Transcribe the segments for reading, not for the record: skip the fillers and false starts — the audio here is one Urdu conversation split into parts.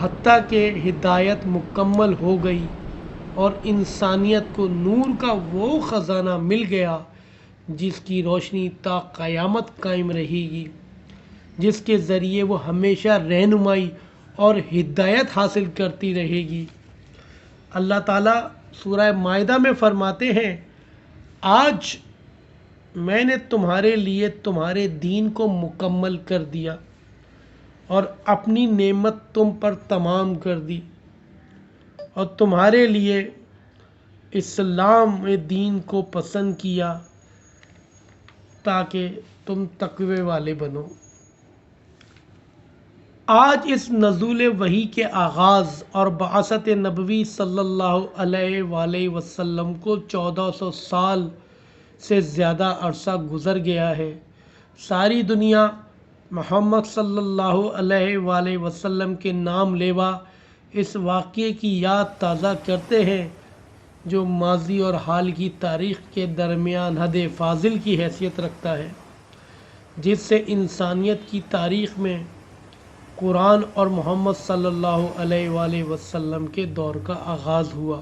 حتیٰ کہ ہدایت مکمل ہو گئی اور انسانیت کو نور کا وہ خزانہ مل گیا جس کی روشنی تا قیامت قائم رہے گی، جس کے ذریعے وہ ہمیشہ رہنمائی اور ہدایت حاصل کرتی رہے گی۔ اللہ تعالیٰ سورہ مائدہ میں فرماتے ہیں، آج میں نے تمہارے لیے تمہارے دین کو مکمل کر دیا اور اپنی نعمت تم پر تمام کر دی، اور تمہارے لیے اسلام دین کو پسند کیا تاکہ تم تقوی والے بنو۔ آج اس نزول وحی کے آغاز اور بعثت نبوی صلی اللہ علیہ وآلہ وسلم کو 1400 سال سے زیادہ عرصہ گزر گیا ہے۔ ساری دنیا محمد صلی اللہ علیہ وآلہ وسلم کے نام لیوا اس واقعے کی یاد تازہ کرتے ہیں جو ماضی اور حال کی تاریخ کے درمیان حد فاضل کی حیثیت رکھتا ہے، جس سے انسانیت کی تاریخ میں قرآن اور محمد صلی اللہ علیہ وآلہ وسلم کے دور کا آغاز ہوا۔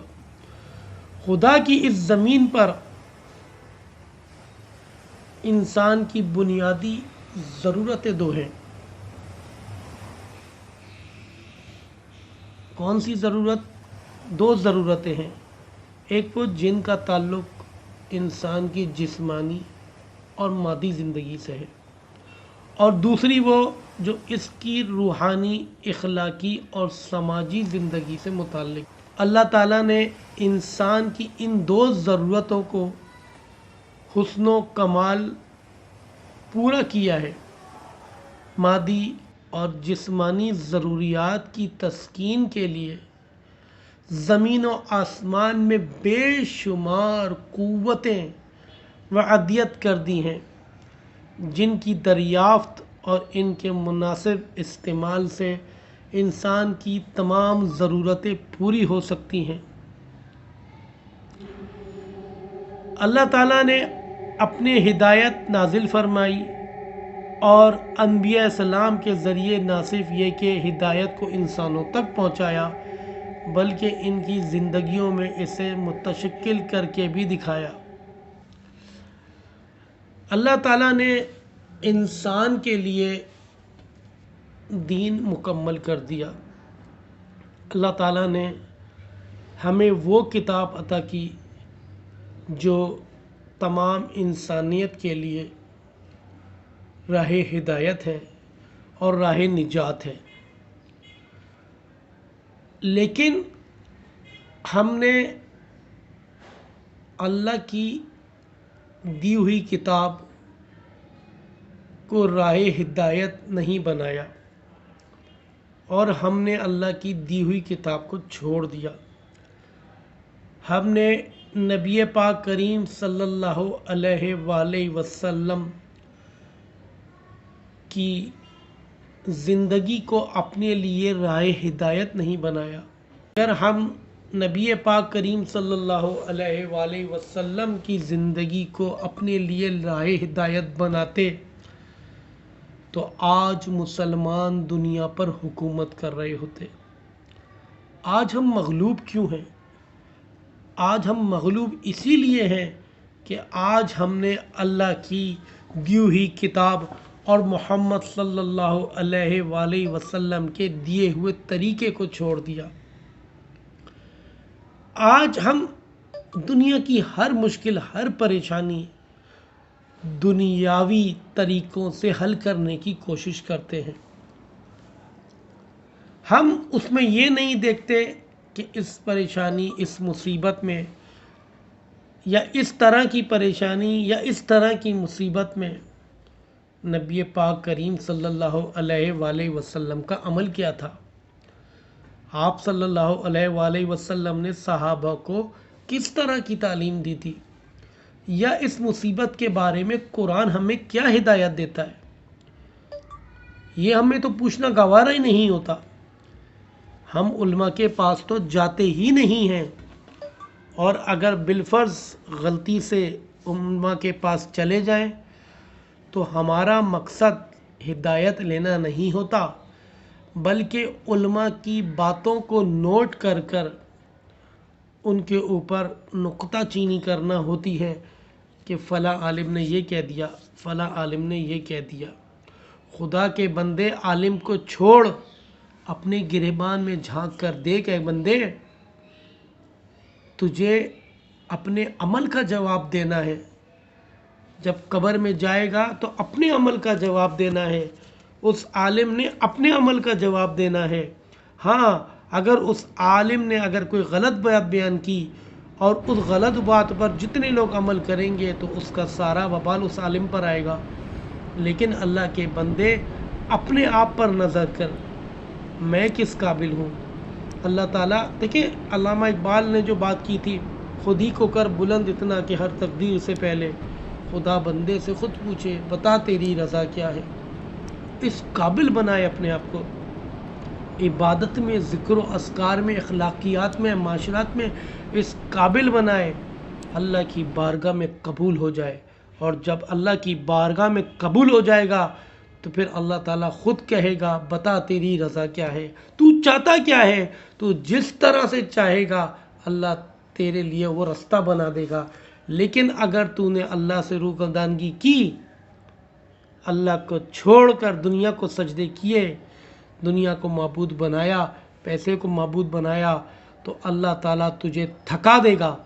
خدا کی اس زمین پر انسان کی بنیادی ضرورتیں دو ہیں۔ کون سی ضرورت؟ دو ضرورتیں ہیں۔ ایک وہ جن کا تعلق انسان کی جسمانی اور مادی زندگی سے ہے، اور دوسری وہ جو اس کی روحانی، اخلاقی اور سماجی زندگی سے متعلق۔ اللہ تعالیٰ نے انسان کی ان دو ضرورتوں کو حسن و کمال پورا کیا ہے۔ مادی اور جسمانی ضروریات کی تسکین کے لیے زمین و آسمان میں بے شمار قوتیں وعدیت کر دی ہیں، جن کی دریافت اور ان کے مناسب استعمال سے انسان کی تمام ضرورتیں پوری ہو سکتی ہیں۔ اللہ تعالیٰ نے اپنے ہدایت نازل فرمائی اور انبیاء السلام کے ذریعے نہ صرف یہ کہ ہدایت کو انسانوں تک پہنچایا بلکہ ان کی زندگیوں میں اسے متشکل کر کے بھی دکھایا۔ اللہ تعالیٰ نے انسان کے لیے دین مکمل کر دیا۔ اللہ تعالیٰ نے ہمیں وہ کتاب عطا کی جو تمام انسانیت کے لیے راہ ہدایت ہے اور راہ نجات ہے، لیکن ہم نے اللہ کی دی ہوئی کتاب کو راہ ہدایت نہیں بنایا اور ہم نے اللہ کی دی ہوئی کتاب کو چھوڑ دیا۔ ہم نے نبی پاک کریم صلی اللہ علیہ وآلہ وسلم کی زندگی کو اپنے لیے راہ ہدایت نہیں بنایا۔ اگر ہم نبی پاک کریم صلی اللہ علیہ وآلہ وسلم کی زندگی کو اپنے لیے راہ ہدایت بناتے تو آج مسلمان دنیا پر حکومت کر رہے ہوتے۔ آج ہم مغلوب کیوں ہیں؟ آج ہم مغلوب اسی لیے ہیں کہ آج ہم نے اللہ کی دی ہوئی کتاب اور محمد صلی اللہ علیہ وآلہ وسلم کے دیے ہوئے طریقے کو چھوڑ دیا۔ آج ہم دنیا کی ہر مشکل، ہر پریشانی دنیاوی طریقوں سے حل کرنے کی کوشش کرتے ہیں۔ ہم اس میں یہ نہیں دیکھتے کہ اس پریشانی، اس مصیبت میں یا اس طرح کی پریشانی یا اس طرح کی مصیبت میں نبی پاک کریم صلی اللہ علیہ وآلہ وسلم کا عمل کیا تھا۔ آپ صلی اللہ علیہ وآلہ وسلم نے صحابہ کو کس طرح کی تعلیم دی تھی، یا اس مصیبت کے بارے میں قرآن ہمیں کیا ہدایت دیتا ہے، یہ ہمیں تو پوچھنا گوارا ہی نہیں ہوتا۔ ہم علماء کے پاس تو جاتے ہی نہیں ہیں، اور اگر بالفرض غلطی سے علماء کے پاس چلے جائیں تو ہمارا مقصد ہدایت لینا نہیں ہوتا بلکہ علماء کی باتوں کو نوٹ کر کر ان کے اوپر نقطہ چینی کرنا ہوتی ہے کہ فلاں عالم نے یہ کہہ دیا، فلاں عالم نے یہ کہہ دیا۔ خدا کے بندے، عالم کو چھوڑ، اپنے گریبان میں جھانک کر دیکھ اے بندے، تجھے اپنے عمل کا جواب دینا ہے۔ جب قبر میں جائے گا تو اپنے عمل کا جواب دینا ہے، اس عالم نے اپنے عمل کا جواب دینا ہے۔ ہاں، اگر اس عالم نے اگر کوئی غلط بات بیان کی اور اس غلط بات پر جتنے لوگ عمل کریں گے تو اس کا سارا وبال اس عالم پر آئے گا۔ لیکن اللہ کے بندے، اپنے آپ پر نظر کر، میں کس قابل ہوں۔ اللہ تعالیٰ، دیکھیں علامہ اقبال نے جو بات کی تھی، خود ہی کو کر بلند اتنا کہ ہر تقدیر سے پہلے خدا بندے سے خود پوچھے بتا تیری رضا کیا ہے۔ اس قابل بنائے اپنے آپ کو، عبادت میں، ذکر و اذکار میں، اخلاقیات میں، معاشرات میں اس قابل بنائے اللہ کی بارگاہ میں قبول ہو جائے۔ اور جب اللہ کی بارگاہ میں قبول ہو جائے گا تو پھر اللہ تعالیٰ خود کہے گا بتا تیری رضا کیا ہے، تو چاہتا کیا ہے، تو جس طرح سے چاہے گا اللہ تیرے لیے وہ رستہ بنا دے گا۔ لیکن اگر تو نے اللہ سے روگردانگی کی، اللہ کو چھوڑ کر دنیا کو سجدے کیے، دنیا کو معبود بنایا، پیسے کو معبود بنایا، تو اللہ تعالیٰ تجھے تھکا دے گا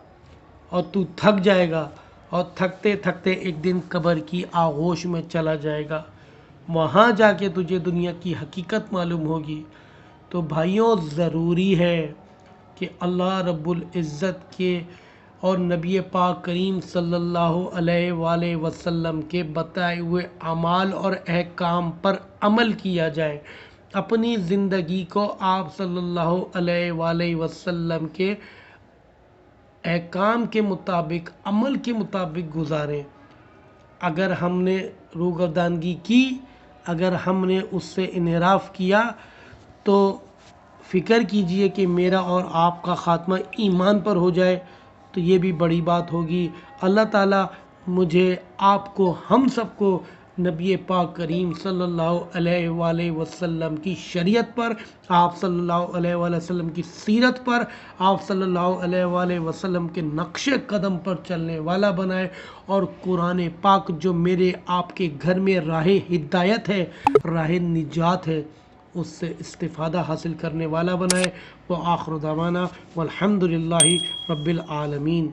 اور تو تھک جائے گا، اور تھکتے تھکتے ایک دن قبر کی آغوش میں چلا جائے گا۔ وہاں جا کے تجھے دنیا کی حقیقت معلوم ہوگی۔ تو بھائیوں، ضروری ہے کہ اللہ رب العزت کے اور نبی پاک کریم صلی اللہ علیہ وآلہ وسلم کے بتائے ہوئے اعمال اور احکام پر عمل کیا جائے۔ اپنی زندگی کو آپ صلی اللہ علیہ وآلہ وسلم کے احکام کے مطابق، عمل کے مطابق گزاریں۔ اگر ہم نے روگردانگی کی، اگر ہم نے اس سے انحراف کیا، تو فکر کیجئے کہ میرا اور آپ کا خاتمہ ایمان پر ہو جائے تو یہ بھی بڑی بات ہوگی۔ اللہ تعالیٰ مجھے، آپ کو، ہم سب کو نبی پاک کریم صلی اللہ علیہ وآلہ وسلم کی شریعت پر، آپ صلی اللہ علیہ وآلہ وسلم کی سیرت پر، آپ صلی اللہ علیہ وآلہ وسلم کے نقش قدم پر چلنے والا بنائے، اور قرآن پاک جو میرے آپ کے گھر میں راہ ہدایت ہے، راہ نجات ہے، اس سے استفادہ حاصل کرنے والا بنائے۔ وآخر دعوانا والحمد للہ رب العالمین۔